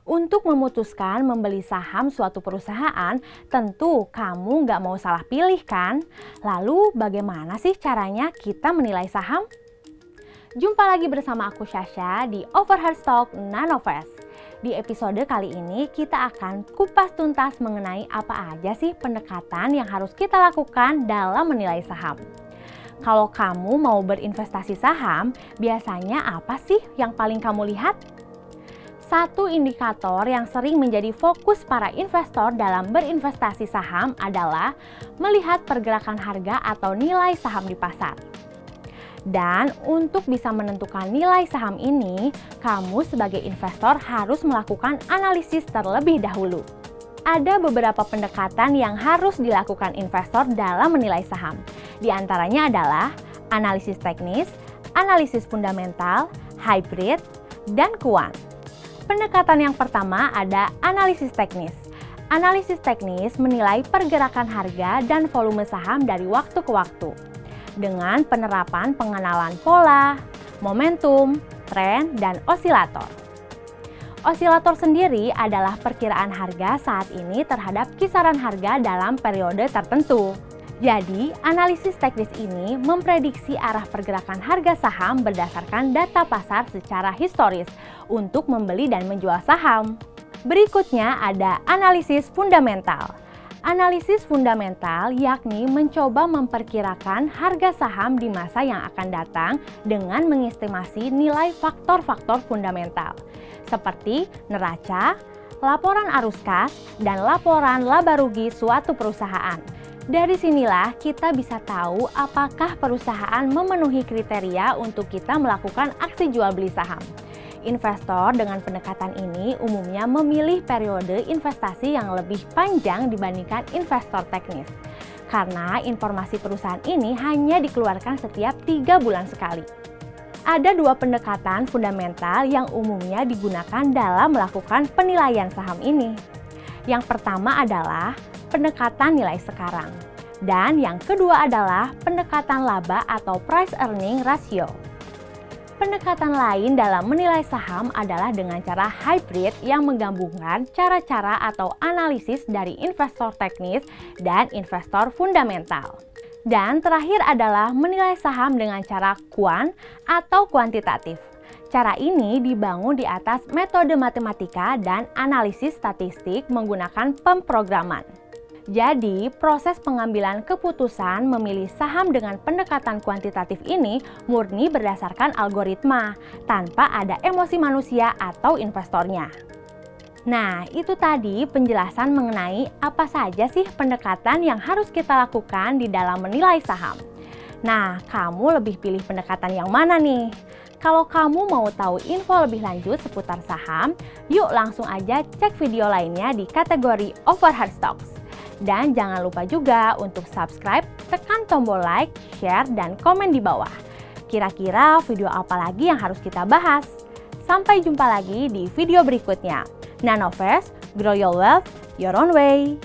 Untuk memutuskan membeli saham suatu perusahaan, tentu kamu nggak mau salah pilih kan? Lalu bagaimana sih caranya kita menilai saham? Jumpa lagi bersama aku Syasha di Overheard Stock Nanovest. Di episode kali ini kita akan kupas tuntas mengenai apa aja sih pendekatan yang harus kita lakukan dalam menilai saham. Kalau kamu mau berinvestasi saham, biasanya apa sih yang paling kamu lihat? Satu indikator yang sering menjadi fokus para investor dalam berinvestasi saham adalah melihat pergerakan harga atau nilai saham di pasar. Dan untuk bisa menentukan nilai saham ini, kamu sebagai investor harus melakukan analisis terlebih dahulu. Ada beberapa pendekatan yang harus dilakukan investor dalam menilai saham. Di antaranya adalah analisis teknis, analisis fundamental, hybrid, dan quant. Pendekatan yang pertama ada analisis teknis. Analisis teknis menilai pergerakan harga dan volume saham dari waktu ke waktu dengan penerapan pengenalan pola, momentum, tren, dan osilator. Osilator sendiri adalah perkiraan harga saat ini terhadap kisaran harga dalam periode tertentu. Jadi, analisis teknis ini memprediksi arah pergerakan harga saham berdasarkan data pasar secara historis untuk membeli dan menjual saham. Berikutnya ada analisis fundamental. Analisis fundamental yakni mencoba memperkirakan harga saham di masa yang akan datang dengan mengestimasi nilai faktor-faktor fundamental seperti neraca, laporan arus kas, dan laporan laba rugi suatu perusahaan. Dari sinilah kita bisa tahu apakah perusahaan memenuhi kriteria untuk kita melakukan aksi jual beli saham. Investor dengan pendekatan ini umumnya memilih periode investasi yang lebih panjang dibandingkan investor teknis. Karena informasi perusahaan ini hanya dikeluarkan setiap 3 bulan sekali. Ada 2 pendekatan fundamental yang umumnya digunakan dalam melakukan penilaian saham ini. Yang pertama adalah pendekatan nilai sekarang. Dan yang kedua adalah pendekatan laba atau price earning ratio. Pendekatan lain dalam menilai saham adalah dengan cara hybrid yang menggabungkan cara-cara atau analisis dari investor teknis dan investor fundamental. Dan terakhir adalah menilai saham dengan cara quant atau kuantitatif. Cara ini dibangun di atas metode matematika dan analisis statistik menggunakan pemrograman. Jadi, proses pengambilan keputusan memilih saham dengan pendekatan kuantitatif ini murni berdasarkan algoritma, tanpa ada emosi manusia atau investornya. Nah, itu tadi penjelasan mengenai apa saja sih pendekatan yang harus kita lakukan di dalam menilai saham. Nah, kamu lebih pilih pendekatan yang mana nih? Kalau kamu mau tahu info lebih lanjut seputar saham, yuk langsung aja cek video lainnya di kategori Overheard Stocks. Dan jangan lupa juga untuk subscribe, tekan tombol like, share, dan komen di bawah. Kira-kira video apa lagi yang harus kita bahas? Sampai jumpa lagi di video berikutnya. Nanovest, grow your wealth your own way.